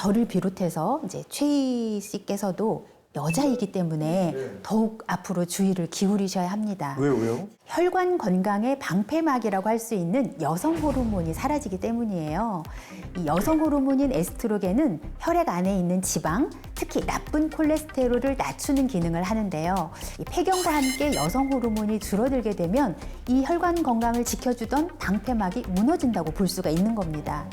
저를 비롯해서 이제 최희 씨께서도 여자이기 때문에 더욱 앞으로 주의를 기울이셔야 합니다. 왜요? 혈관 건강의 방패막이라고 할 수 있는 여성 호르몬이 사라지기 때문이에요. 이 여성 호르몬인 에스트로겐은 혈액 안에 있는 지방, 특히 나쁜 콜레스테롤을 낮추는 기능을 하는데요. 이 폐경과 함께 여성 호르몬이 줄어들게 되면 이 혈관 건강을 지켜주던 방패막이 무너진다고 볼 수가 있는 겁니다.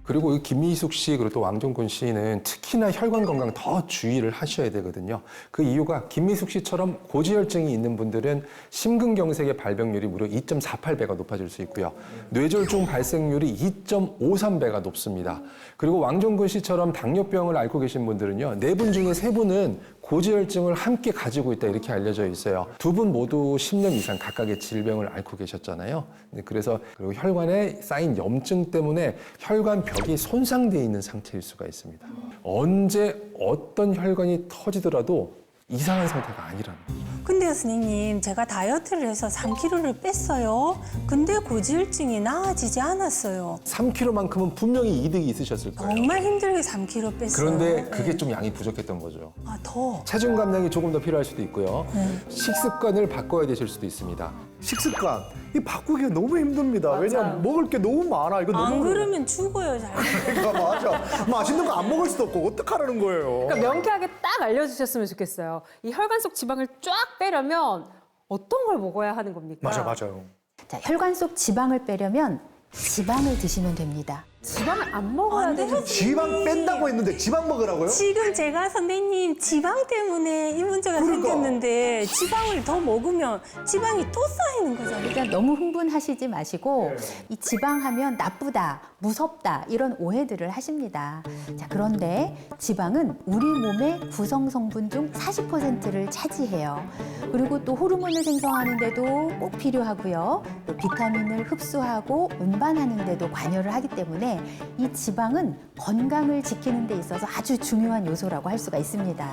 그리고 김미숙 씨 그리고 또 왕종근 씨는 특히나 혈관 건강 더 주의를 하셔야 되거든요. 그 이유가 김미숙 씨처럼 고지혈증이 있는 분들은 심근경색의 발병률이 무려 2.48배가 높아질 수 있고요. 뇌졸중 발생률이 2.53배가 높습니다. 그리고 왕종근 씨처럼 당뇨병을 앓고 계신 분들은요. 4분 중에 3분은 고지혈증을 함께 가지고 있다 이렇게 알려져 있어요. 두 분 모두 10년 이상 각각의 질병을 앓고 계셨잖아요. 그래서 그리고 혈관에 쌓인 염증 때문에 혈관벽이 손상되어 있는 상태일 수가 있습니다. 언제 어떤 혈관이 터지더라도 이상한 상태가 아니라는 거죠. 근데 선생님, 제가 다이어트를 해서 3kg를 뺐어요. 근데 고지혈증이 나아지지 않았어요. 3kg만큼은 분명히 이득이 있으셨을 거예요. 정말 힘들게 3kg 뺐어요. 그런데 그게 좀 양이 부족했던 거죠. 아, 더. 체중 감량이 조금 더 필요할 수도 있고요. 식습관을 바꿔야 되실 수도 있습니다. 식습관. 이 바꾸기가 너무 힘듭니다. 왜냐면 먹을 게 너무 많아. 이거 너무 안 그러면 죽어요, 잘. 그러니까 맞아. 맛있는 거 안 먹을 수도 없고 어떡하라는 거예요. 그러니까 명쾌하게 딱 알려주셨으면 좋겠어요. 이 혈관 속 지방을 쫙 빼려면 어떤 걸 먹어야 하는 겁니까? 맞아요. 자, 혈관 속 지방을 빼려면 지방을 드시면 됩니다. 지방을 안 먹어야 안 되는 돼요. 지방 뺀다고 했는데 지방 먹으라고요? 지금 제가 선생님 지방 때문에 이 문제가 그러니까. 생겼는데 지방을 더 먹으면 지방이 또 쌓이는 거잖아요. 일단 너무 흥분하시지 마시고 이 지방하면 나쁘다, 무섭다 이런 오해들을 하십니다. 자, 그런데 지방은 우리 몸의 구성 성분 중 40%를 차지해요. 그리고 또 호르몬을 생성하는 데도 꼭 필요하고요. 또 비타민을 흡수하고 운반하는 데도 관여를 하기 때문에 이 지방은 건강을 지키는 데 있어서 아주 중요한 요소라고 할 수가 있습니다.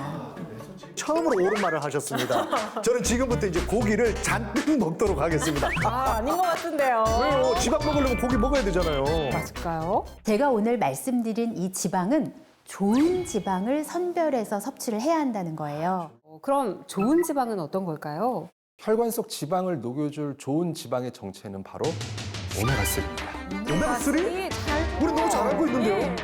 처음으로 옳은 말을 하셨습니다. 저는 지금부터 이제 고기를 잔뜩 먹도록 하겠습니다. 아, 아닌 것 같은데요. 왜요? 지방 먹으려면 고기 먹어야 되잖아요. 맞을까요? 제가 오늘 말씀드린 이 지방은 좋은 지방을 선별해서 섭취를 해야 한다는 거예요. 그럼 좋은 지방은 어떤 걸까요? 혈관 속 지방을 녹여줄 좋은 지방의 정체는 바로 오메가3입니다. 오메가3? 잘 우리 너무 잘 알고 있는데요. 네.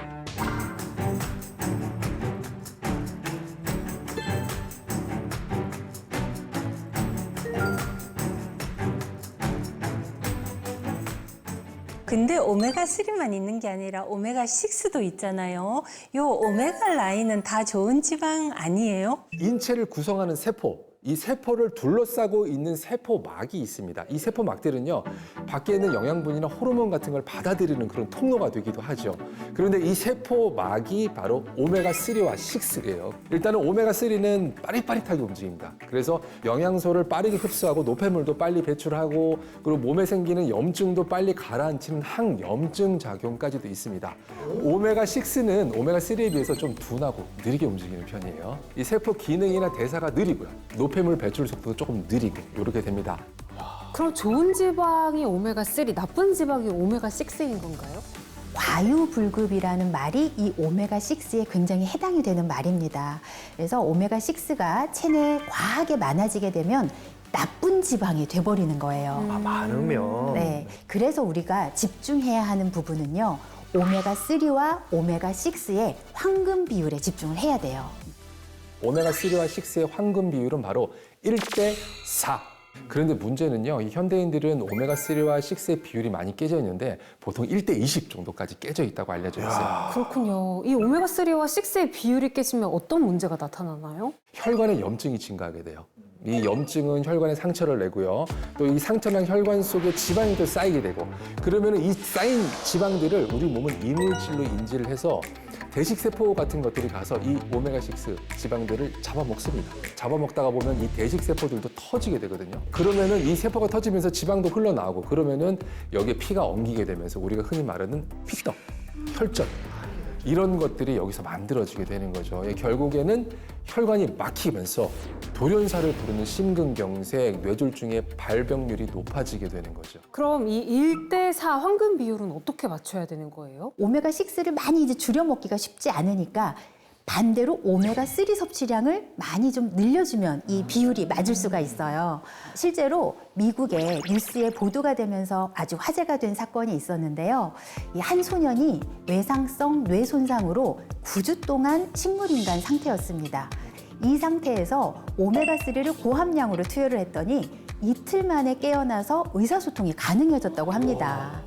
근데 오메가3만 있는 게 아니라 오메가6도 있잖아요. 요 오메가 라인은 다 좋은 지방 아니에요? 인체를 구성하는 세포, 이 세포를 둘러싸고 있는 세포막이 있습니다. 이 세포막들은요, 밖에 있는 영양분이나 호르몬 같은 걸 받아들이는 그런 통로가 되기도 하죠. 그런데 이 세포막이 바로 오메가3와 6예요. 일단은 오메가3는 빠릿빠릿하게 움직입니다. 그래서 영양소를 빠르게 흡수하고 노폐물도 빨리 배출하고 그리고 몸에 생기는 염증도 빨리 가라앉히는 항염증 작용까지도 있습니다. 오메가6는 오메가3에 비해서 좀 둔하고 느리게 움직이는 편이에요. 이 세포 기능이나 대사가 느리고요. 노폐물 배출 속도도 조금 느리고 이렇게 됩니다. 그럼 좋은 지방이 오메가3, 나쁜 지방이 오메가6인 건가요? 과유불급이라는 말이 이 오메가6에 굉장히 해당이 되는 말입니다. 그래서 오메가6가 체내에 과하게 많아지게 되면 나쁜 지방이 돼버리는 거예요. 아, 많으면. 네, 그래서 우리가 집중해야 하는 부분은요. 오메가3와 오메가6의 황금 비율에 집중을 해야 돼요. 오메가3와 6의 황금 비율은 바로 1대4. 그런데 문제는요, 이 현대인들은 오메가3와 6의 비율이 많이 깨져 있는데 보통 1대20 정도까지 깨져 있다고 알려져 있어요. 그렇군요. 이 오메가3와 6의 비율이 깨지면 어떤 문제가 나타나나요? 혈관에 염증이 증가하게 돼요. 이 염증은 혈관에 상처를 내고요. 또 이 상처난 혈관 속에 지방이 또 쌓이게 되고 그러면 이 쌓인 지방들을 우리 몸은 이물질로 인지를 해서 대식세포 같은 것들이 가서 이 오메가6 지방들을 잡아먹습니다. 잡아먹다가 보면 이 대식세포들도 터지게 되거든요. 그러면은 이 세포가 터지면서 지방도 흘러나오고 그러면은 여기에 피가 엉기게 되면서 우리가 흔히 말하는 피떡, 혈전 이런 것들이 여기서 만들어지게 되는 거죠. 결국에는 혈관이 막히면서 돌연사를 부르는 심근경색, 뇌졸중의 발병률이 높아지게 되는 거죠. 그럼 이 1대4 황금 비율은 어떻게 맞춰야 되는 거예요? 오메가6를 많이 이제 줄여 먹기가 쉽지 않으니까 반대로 오메가3 섭취량을 많이 좀 늘려주면 이 비율이 맞을 수가 있어요. 실제로 미국의 뉴스에 보도가 되면서 아주 화제가 된 사건이 있었는데요. 이 한 소년이 외상성 뇌 손상으로 9주 동안 식물인간 상태였습니다. 이 상태에서 오메가3를 고함량으로 투여를 했더니 이틀 만에 깨어나서 의사소통이 가능해졌다고 합니다.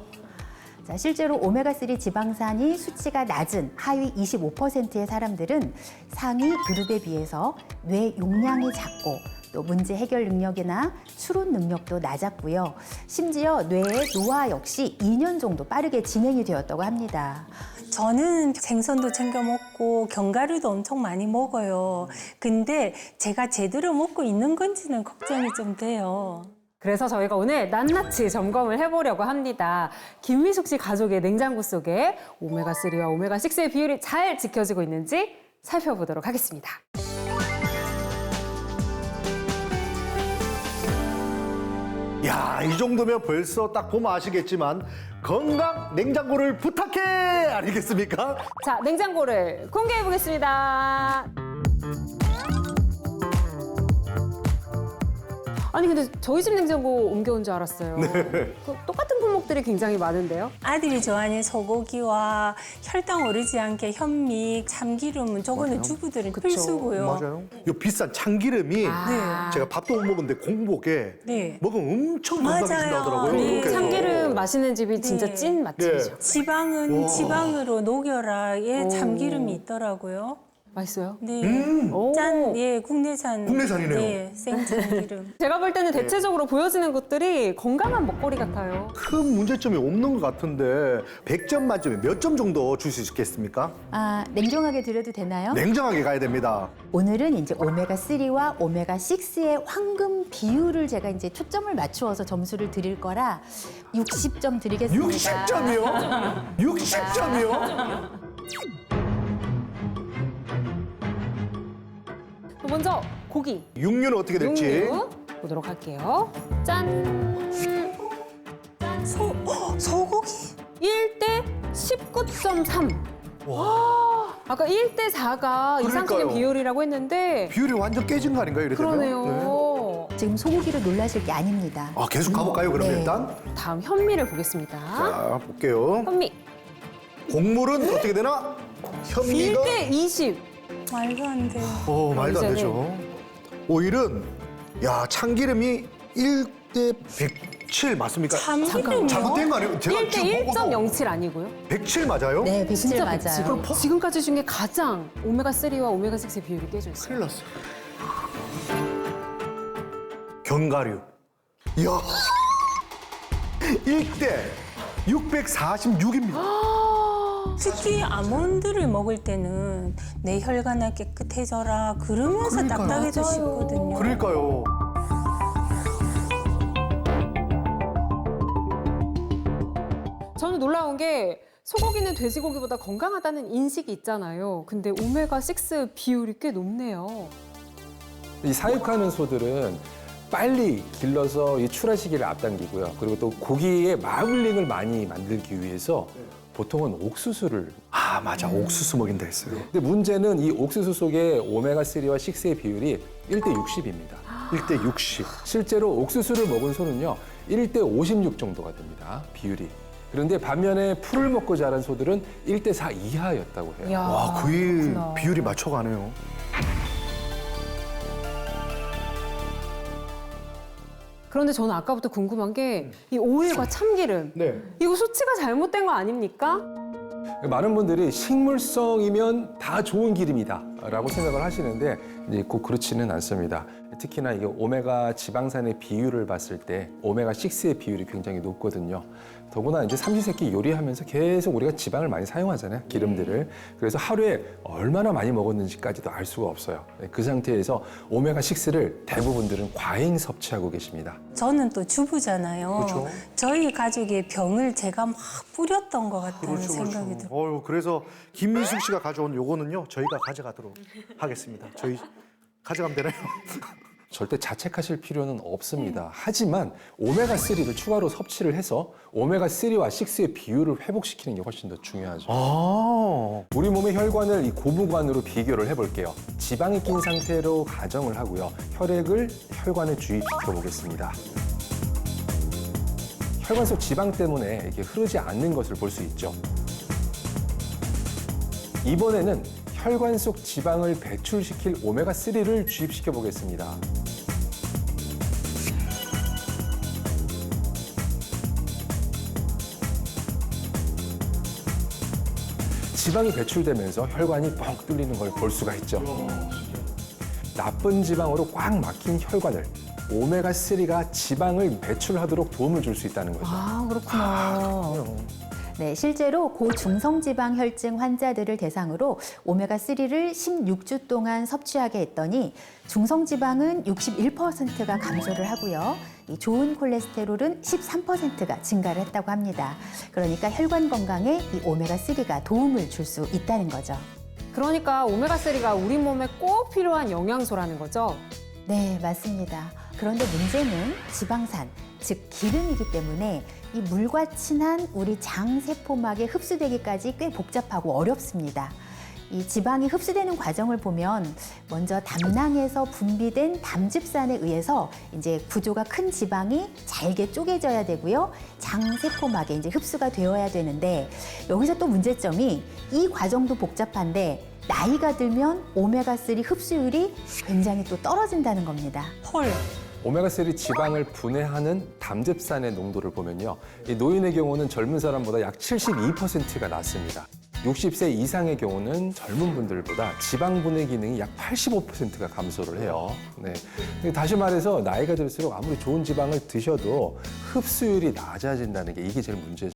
자, 실제로 오메가3 지방산이 수치가 낮은 하위 25%의 사람들은 상위 그룹에 비해서 뇌 용량이 작고 또 문제 해결 능력이나 추론 능력도 낮았고요. 심지어 뇌의 노화 역시 2년 정도 빠르게 진행이 되었다고 합니다. 저는 생선도 챙겨 먹고 견과류도 엄청 많이 먹어요. 근데 제가 제대로 먹고 있는 건지는 걱정이 좀 돼요. 그래서 저희가 오늘 낱낱이 점검을 해보려고 합니다. 김미숙 씨 가족의 냉장고 속에 오메가3와 오메가6의 비율이 잘 지켜지고 있는지 살펴보도록 하겠습니다. 야, 이 정도면 벌써 딱 보면 아시겠지만 건강 냉장고를 부탁해 아니겠습니까? 자, 냉장고를 공개해 보겠습니다. 아니 근데 저희 집 냉장고 옮겨온 줄 알았어요. 그 똑같은 품목들이 굉장히 많은데요. 아들이 좋아하는 소고기와 혈당 오르지 않게 현미, 참기름은 저거는 주부들은 필수고요. 맞아요. 이 비싼 참기름이 아. 제가 밥도 못 먹는데 공복에 네. 먹으면 엄청 건강해진다 맞아요. 하더라고요. 네. 그렇게 해서. 참기름 마시는 집이 진짜 네. 찐 맛집이죠. 지방은 와. 지방으로 녹여라에 참기름이 있더라고요. 맛있어요? 네. 오. 짠, 예, 국내산. 국내산이네요. 네, 생참기름. 제가 볼 때는 대체적으로 보여지는 것들이 건강한 먹거리 같아요. 큰 문제점이 없는 것 같은데 100점 만점에 몇 점 정도 줄 수 있겠습니까? 아, 냉정하게 드려도 되나요? 냉정하게 가야 됩니다. 오늘은 이제 오메가3와 오메가6의 황금 비율을 제가 이제 초점을 맞추어서 점수를 드릴 거라 60점 드리겠습니다. 60점이요? 60점이요? 먼저 고기, 육류는 어떻게 될지. 육류 보도록 할게요. 짠! 소고기? 1대 19.3. 아까 1대 4가 이상적인 그러니까요. 비율이라고 했는데 비율이 완전 깨진 거 아닌가요? 이래 되면? 그러네요. 지금 소고기로 놀라실 게 아닙니다. 아, 계속 가볼까요, 그러면 네. 일단? 다음 현미를 보겠습니다. 자, 볼게요. 현미 곡물은 어떻게 되나? 현미가 1대 20. 말도 안 돼. 말도 안 이제는- 되죠. 오일은 야, 참기름이 1대 107 맞습니까? 참기름이요? 잘못된 거 아니에요? 제가 1대 지금 보고도 1.07 아니고요? 107 맞아요? 네, 107 진짜 맞아요. 107. 그럼 지금까지 중에 가장 오메가3와 오메가6의 비율이 깨져 있어요. 큰일 났어요. 견과류. 이야. 1대 646입니다. 특히 아몬드를 먹을 때는 내 혈관이 깨끗해져라 그러면서 그러니까요. 딱딱해지시거든요. 그러니까요. 저는 놀라운 게 소고기는 돼지고기보다 건강하다는 인식이 있잖아요. 근데 오메가6 비율이 꽤 높네요. 이 사육하는 소들은 빨리 길러서 이 출하 시기를 앞당기고요. 그리고 또 고기의 마블링을 많이 만들기 위해서 보통은 옥수수를. 아, 맞아. 옥수수 먹인다 했어요. 근데 문제는 이 옥수수 속에 오메가3와 6의 비율이 1대 60입니다. 1대 60. 실제로 옥수수를 먹은 소는요, 1대 56 정도가 됩니다. 비율이. 그런데 반면에 풀을 먹고 자란 소들은 1대 4 이하였다고 해요. 이야, 와, 거의 그렇구나. 비율이 맞춰가네요. 그런데 저는 아까부터 궁금한 게 이 오일과 참기름. 네. 이거 수치가 잘못된 거 아닙니까? 많은 분들이 식물성이면 다 좋은 기름이다라고 생각을 하시는데 이제 꼭 그렇지는 않습니다. 특히나 이게 오메가 지방산의 비율을 봤을 때 오메가6의 비율이 굉장히 높거든요. 더구나 이제 삼시세끼 요리하면서 계속 우리가 지방을 많이 사용하잖아요, 기름들을. 그래서 하루에 얼마나 많이 먹었는지까지도 알 수가 없어요. 그 상태에서 오메가6를 대부분들은 과잉 섭취하고 계십니다. 저는 또 주부잖아요. 그렇죠. 저희 가족의 병을 제가 막 뿌렸던 것 같다는 생각이 들어요. 그래서 김미숙 씨가 가져온 요거는요, 저희가 가져가도록 걸로 하겠습니다. 저희 가져가면 되나요? 절대 자책하실 필요는 없습니다. 하지만 오메가3를 추가로 섭취를 해서 오메가3와 6의 비율을 회복시키는 게 훨씬 더 중요하죠. 아, 우리 몸의 혈관을 이 고부관으로 비교를 해볼게요. 지방이 낀 상태로 가정을 하고요. 혈액을 혈관에 주입시켜 보겠습니다. 혈관 속 지방 때문에 이게 흐르지 않는 것을 볼 수 있죠. 이번에는 혈관 속 지방을 배출시킬 오메가3를 주입시켜 보겠습니다. 지방이 배출되면서 혈관이 뻥 뚫리는 걸 볼 수가 있죠. 나쁜 지방으로 꽉 막힌 혈관을 오메가3가 지방을 배출하도록 도움을 줄 수 있다는 거죠. 아, 그렇구나. 네, 실제로 고중성지방 혈증 환자들을 대상으로 오메가3를 16주 동안 섭취하게 했더니 중성지방은 61%가 감소를 하고요. 이 좋은 콜레스테롤은 13%가 증가를 했다고 합니다. 그러니까 혈관 건강에 이 오메가3가 도움을 줄 수 있다는 거죠. 그러니까 오메가3가 우리 몸에 꼭 필요한 영양소라는 거죠. 네, 맞습니다. 그런데 문제는 지방산, 즉 기름이기 때문에 이 물과 친한 우리 장 세포막에 흡수되기까지 꽤 복잡하고 어렵습니다. 이 지방이 흡수되는 과정을 보면 먼저 담낭에서 분비된 담즙산에 의해서 이제 구조가 큰 지방이 잘게 쪼개져야 되고요. 장 세포막에 이제 흡수가 되어야 되는데 여기서 또 문제점이 이 과정도 복잡한데 나이가 들면 오메가3 흡수율이 굉장히 또 떨어진다는 겁니다. 헐. 오메가3 지방을 분해하는 담즙산의 농도를 보면요. 이 노인의 경우는 젊은 사람보다 약 72%가 낮습니다. 60세 이상의 경우는 젊은 분들보다 지방 분해 기능이 약 85%가 감소를 해요. 네. 다시 말해서 나이가 들수록 아무리 좋은 지방을 드셔도 흡수율이 낮아진다는 게 이게 제일 문제죠.